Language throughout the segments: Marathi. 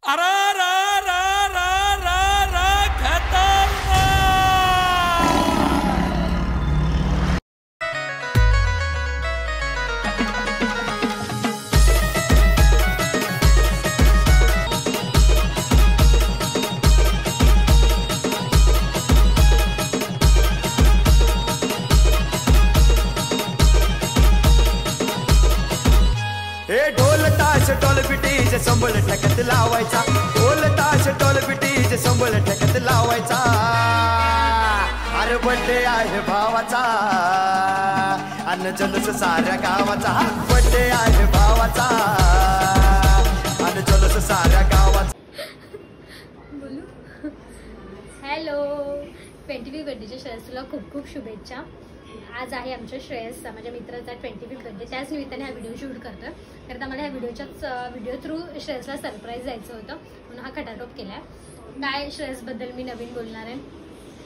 अरे रा रा रा रा रा खतरनाक। हे ढोल ताश टोल पिटीज संबळ ठेक्यात लावायचा, ढोल ताश टोल पिटीज संबळ ठेक्यात लावायचा। अरे बर्थडे आहे भावाचा अन जल्लोष साऱ्या गावाचा, बर्थडे आहे भावाचा अन जल्लोष साऱ्या गावाचा। बोलू हॅलो 25th बर्थडेच्या श्रेयसला खूप खूप शुभेच्छा। आज आहे आमच्या श्रेयस माझ्या मित्राचा 25th बर्थडे, त्याच निमित्ताने हा व्हिडिओ शूट करतो कारण आम्हाला ह्या व्हिडिओ थ्रू श्रेयसला सरप्राईज द्यायचं होतं म्हणून हा खटाटोप केला आहे। काय श्रेयसबद्दल मी नवीन बोलणार आहे।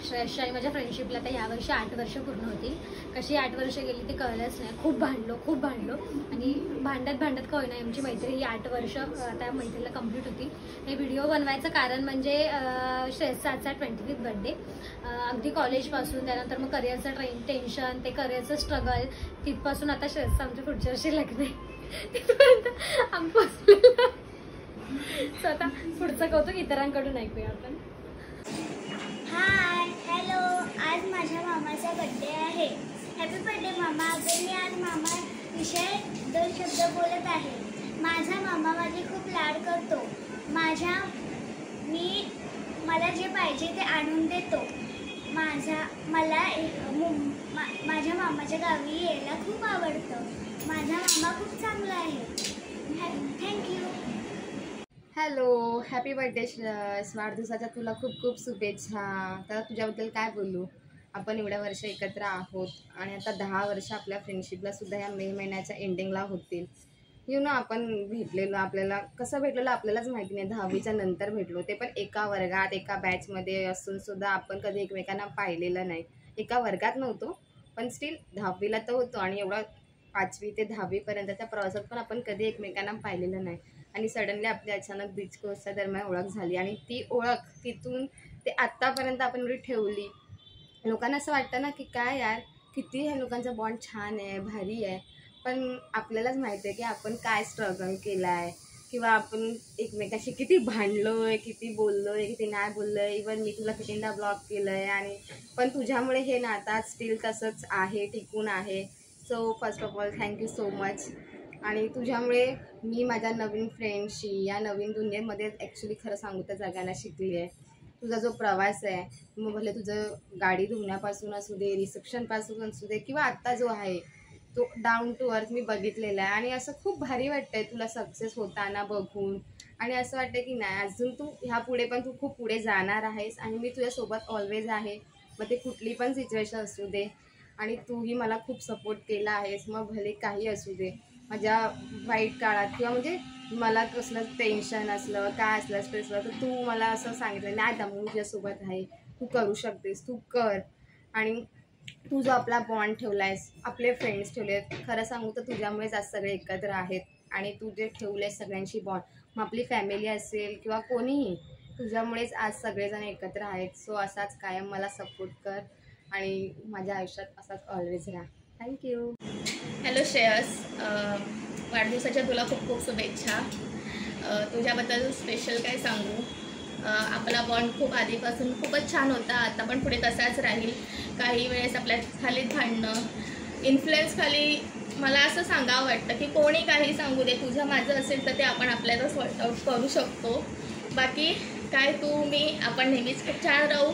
श्रेयसच्या आणि माझ्या फ्रेंडशिपला आता यावर्षी 8 वर्ष पूर्ण होतील। कशी 8 वर्ष गेली ते कळलंच नाही। खूप भांडलो आणि भांडत का होईना आमची मैत्री ही 8 वर्ष आता मैत्रीला कंप्लीट होती। हे व्हिडिओ बनवायचं कारण म्हणजे श्रेयसचा आजचा 25th बर्थडे। अगदी कॉलेजपासून त्यानंतर मग करिअरचं टेन्शन, ते करिअरचं स्ट्रगल, तिथपासून आता श्रेयसचं आमच्या पुढच्या वर्षी लग्न आहे तिथपर्यंत आम्ही पोचलेलो। सो आता पुढचं कौतुक इतरांकडून ऐकूया आपण। हाय हॅलो, आज माझ्या मामाचा बर्थडे आहे। हॅपी बर्थडे मामा। अगर मी आज मामा विषय 2 शब्द बोलत आहे। माझा मामा माझे खूप लाड करतो। मला जे पाहिजे ते आणून देतो। माझ्या मामाच्या गावी यायला खूप आवडतं। माझा मामा खूप चांगला आहे। Thank you. Hello, happy birthday Shreyas. वाढदिवसाच्या तुला खूप खूप शुभेच्छा। तर तुझ्याबद्दल काय बोलू, आपण एवढ्या वर्ष एकत्र आहोत आणि आता 10 वर्ष आपल्या फ्रेंडशिपला सुद्धा या मे महिन्याच्या एंडिंगला होतील। आपण भेटलेलो, आपल्याला कसं भेटलेलं आपल्यालाच माहिती नाही। 10वीच्या नंतर भेटलो, ते पण एका वर्गात एका बॅचमध्ये असून सुद्धा आपण कधी एकमेकांना पाहिलेलं नाही। एका वर्गात नव्हतो पण स्टील 10वीला तर होतो आणि एवढा 5वी ते 10वीपर्यंतच्या प्रवासात पण आपण कधी एकमेकांना पाहिलेलं नाही। आणि सडनली आपली अचानक बीच कोर्सच्या दरम्यान ओळख झाली आणि ती ओळख तिथून ते आत्तापर्यंत आपण एवढी ठेवली। लोकांना असं वाटतं ना की काय यार किती ह्या लोकांचा बॉन्ड छान आहे, भारी आहे, पण आपल्यालाच माहिती आहे की आपण काय स्ट्रगल केला आहे किंवा आपण एकमेकाशी किती भांडलो आहे, किती बोललो आहे, किती नाही बोललो आहे। इवन मी तुला कितींदा ब्लॉक केलं आहे आणि पण तुझ्यामुळे हे नातं स्टील तसंच आहे, टिकून आहे। So first of all thank you so much. आणि तुझ्यामुळे मी माझ्या नवीन फ्रेंडशी या नवीन दुनियेमध्ये ॲक्च्युली खरं सांगू तर जगायला शिकली आहे। तुझा जो प्रवास आहे, मग भले तुझं गाडी धुण्यापासून असू दे, रिसेप्शनपासून असू दे किंवा आत्ता जो आहे तो डाऊन टू अर्थ मी बघितलेला आहे आणि असं खूप भारी वाटतं आहे तुला सक्सेस होताना बघून। आणि असं वाटतं की नाही अजून तू ह्यापुढे पण तू खूप पुढे जाणार आहेस आणि मी तुझ्यासोबत ऑलवेज आहे, मग ते कुठली पण सिच्युएशन असू दे। आणि तूही मला खूप सपोर्ट केला आहेस, मग भले काही असू दे माझ्या वाईट काळात किंवा म्हणजे मला कसलं टेन्शन असलं काय असलं स्ट्रेस असलं तर तू मला असं सांगितलं नाही दमू, तुझ्यासोबत आहे, तू करू शकतेस, तू कर। आणि तू जो आपला बॉन्ड ठेवला आहेस, आपले फ्रेंड्स ठेवले आहेत, खरं सांगू तर तुझ्यामुळेच आज सगळे एकत्र आहेत। आणि तू जे ठेवले सगळ्यांशी बॉन्ड, मग आपली फॅमिली असेल किंवा कोणीही, तुझ्यामुळेच आज सगळेजण एकत्र आहेत। सो असाच कायम मला सपोर्ट कर आणि माझ्या आयुष्यात असाच ऑलवेज राहा। थँक्यू। हॅलो श्रेयस, वाढदिवसाच्या तुला खूप खूप शुभेच्छा। तुझ्याबद्दल स्पेशल काय सांगू, आपला बॉन्ड खूप आधीपासून खूपच छान होता, आता पण पुढे तसाच राहील। काही वेळेस आपल्या खाली भांडणं, इन्फ्लुएन्स खाली मला असं सांगावं वाटतं की कोणी काही सांगू दे, तुझं माझं असेल तर ते आपण आपल्याला सॉर्ट आऊट करू शकतो। बाकी काय तू मी आपण नेहमीच खूप छान राहू।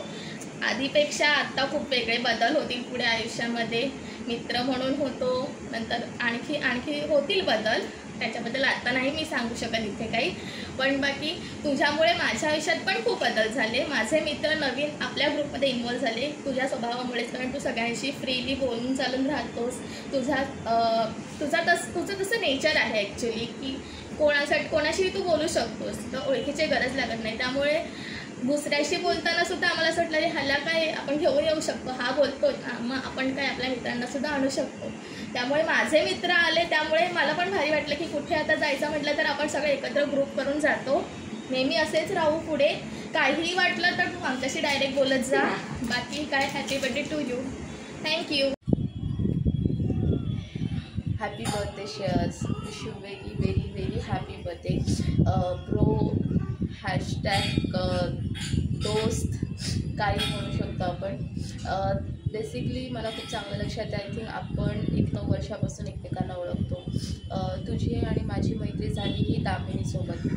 आधीपेक्षा आत्ता खूप वेगळे बदल होतील पुढे आयुष्यामध्ये, मित्र म्हणून होतो, नंतर आणखी होतील बदल, त्याच्याबद्दल आता नाही मी सांगू शकत इथे काही। पण बाकी तुझ्यामुळे माझ्या आयुष्यात पण खूप बदल झाले। माझे मित्र नवीन आपल्या ग्रुपमध्ये इन्वॉल्व झाले तुझ्या स्वभावामुळेच, कारण तू सगळ्यांशी फ्रीली बोलून चालून राहतोस। तुझं तसं नेचर आहे ॲक्च्युली की कोणाशी तू बोलू शकतोस, तर ओळखीची गरज लागत नाही। त्यामुळे दुसऱ्याशी बोलताना सुद्धा आम्हाला असं वाटलं ह्याला काय आपण घेऊन येऊ शकतो, हा बोलतो मग आपण काय आपल्या मित्रांना सुद्धा आणू शकतो। त्यामुळे माझे मित्र आले, त्यामुळे मला पण भारी वाटलं की कुठे आता जायचं म्हटलं तर आपण सगळे एकत्र ग्रुप करून जातो। आणि नेहमी असेच राहू पुढे. काहीही वाटलं तर तू आमच्याशी डायरेक्ट बोलत जा. बाकी काय, happy birthday to you. Thank you. Happy birthday Shreyas. Wish you very very very happy birthday bro. Hashtag दोस्त काही म्हणू शकतो आपण. बेसिकली मला खूप चांगलं लक्षात आहे. आय थिंक आपण 1-9 वर्षापासून एकमेकांना ओळखतो. तुझी आणि माझी मैत्री झाली ही दामिनीसोबत.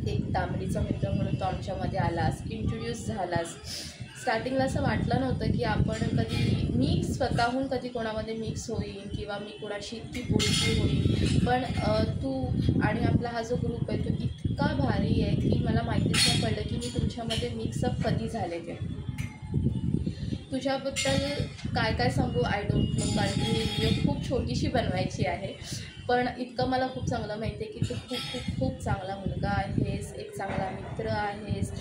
एक दामिनीचा मित्र म्हणून तो आमच्यामध्ये आलास, इंट्रोड्यूस झालास. स्टार्टिंगला असं वाटलं नव्हतं की आपण मी स्वतःहून कधी कोणामध्ये मिक्स होईन किंवा मी कोणाशी इतकी बोलकी होईन. पण तू आणि आपला हा जो ग्रुप आहे तो इतका भारी आहे की मला माहितीच नाही पडलं की मी तुमच्यामध्ये मिक्सअप कधी झाले ते. तुझ्याबद्दल काय काय सांगू आय डोंट नो, कारण की ही व्हिडिओ खूप छोटीशी बनवायची आहे. पण इतकं मला खूप चांगलं माहिती आहे की तू खूप खूप खूप चांगला मुलगा आहेस, एक चांगला मित्र आहेस,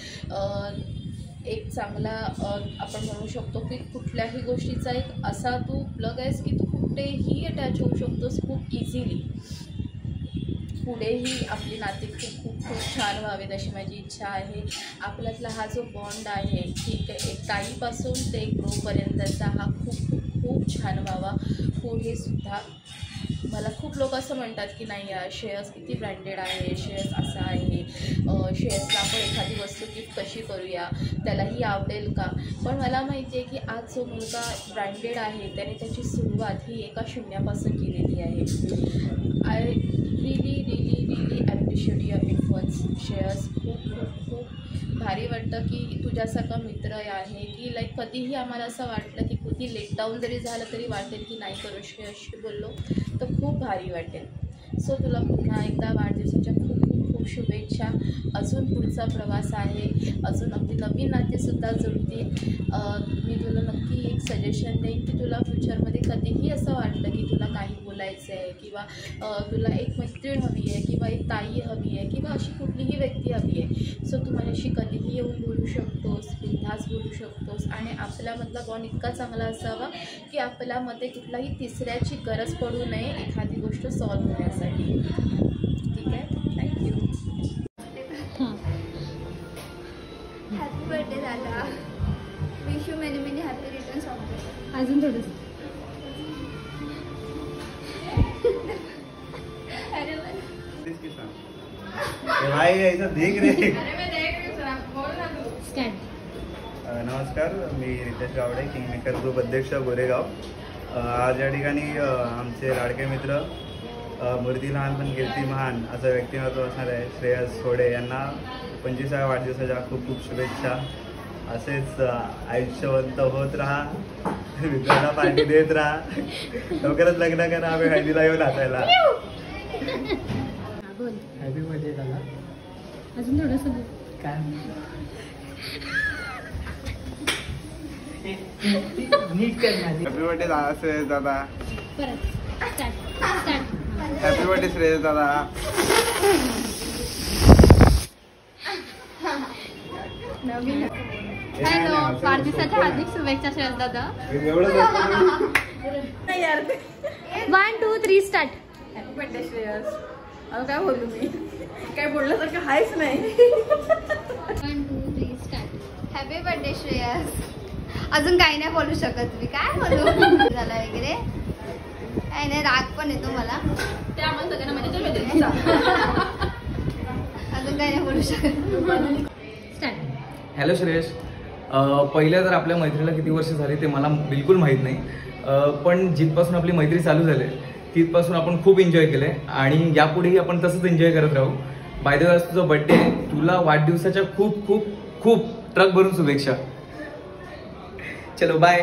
एक चांगला आपण म्हणू शकतो की कुठल्याही गोष्टीचा एक असा तू प्लग आहेस की तू कुठेही अटॅच होऊ शकतोस खूप इझिली. पुढेही आपली नाती खूप खूप खूप छान व्हावेत अशी माझी इच्छा आहे. आपल्यातला हा जो बॉन्ड आहे ठीक आहे, एक ताईपासून ते ग्रोपर्यंतचा हा खूप खूप खूप छान व्हावा पुढे सुद्धा. मला खूप लोक असं म्हणतात की नाही यार श्रेयस किती ब्रँडेड आहे, श्रेयस असा आहे, श्रेयसला आपण एखादी वस्तू गिफ्ट कशी करूया, त्यालाही आवडेल का. पण मला माहिती आहे की आज जो मुलगा ब्रँडेड आहे त्याने त्याची सुरुवात ही एका शून्यापासून केलेली आहे. I relief appreciate your efforts Shreyas. खूप खूप खूप भारी वाटतं की तुझ्यासारखा मित्र आहे की लाईक कधीही आम्हाला असं वाटलं की किती लेटडाऊन जरी झालं तरी वाटेल की नाही करू श्रेयसशी बोललो तर खूप भारी वाटेल. सो तुला पुन्हा एकदा वाढदिवसाच्या खूप खूप खूप शुभेच्छा. अजून पुढचा प्रवास आहे, अजून आपली नवीन नातीसुद्धा जुळतील. मी तुला नक्की एक सजेशन देईन की तुला फ्युचरमध्ये कधीही असं वाटलं की तुला काही बोलायचं आहे किंवा तुला एक मैत्रीण हवी आहे किंवा एक ताई हवी आहे किंवा अशी कुठलीही व्यक्ती हवी आहे, सो तू माझ्याशी कधीही येऊन बोलू शकतोस, बिनधास्त बोलू शकतोस. आणि आपल्यामधला बॉन्ड इतका चांगला असावा की आपल्यामध्ये कुठलाही तिसऱ्याची गरज पडू नये एखादी गोष्ट सॉल्व्ह होण्यासाठी. ठीक आहे, थँक्यू. हॅपी बर्थडे दादा. Wish you many many happy returns of the day. अजून थोडंसं. भाई ऐसा देख रहे. नमस्कार, मी रितेश गावडे, किंगमेकर ग्रुप अध्यक्ष गोरेगाव. आज या ठिकाणी आमचे लाडके मित्र मूर्ती लहान पण कीर्ती महान असं व्यक्तिमत्व असणार आहे श्रेयस होडे यांना 25व्या वाढदिवसाच्या खूप खूप शुभेच्छा. असेच आयुष्यवंत होत राहा, मित्रांना पार्टी देत राहा, लवकरच लग्न करा, आम्ही हळदीला येऊन नाचायला. हॅपी बर्थडे दादा. अजून थोडंसं. काय नीट कर माझी. हॅपी बर्थडे श्रेयस दादा. परत स्टार्ट. हॅपी बर्थडे श्रेयस दादा. हॅलो, वाढदिवसाच्या हार्दिक शुभेच्छा श्रेयस दादा. 1 2 3 स्टार्ट. Happy birthday Shreyas. अहो काय बोलू मी, काय बोलल्यासारखं हायच नाही. 1 2 3 स्टार्ट. Happy birthday Shreyas. अजून काही नाही बोलू शकत मी, काय बोलू झालं वगैरे काही नाही, राग पण येतो मला. ते आम्हाला सगळ्यांना म्हणजे अजून काही नाही बोलू शकत. स्टार्ट. हॅलो श्रेयस. पहिल्या तर आपल्या मैत्रीला किती वर्ष झाली ते मला बिलकुल माहीत नाही, पण जिथपासून आपली मैत्री चालू झाली तिथपासून आपण खूप एन्जॉय केले आणि यापुढेही आपण तसंच एन्जॉय करत राहू. बाय द वे, आज तुझा बर्थडे आहे, तुला वाढदिवसाच्या खूप खूप खूप ट्रक भरून शुभेच्छा. चलो बाय.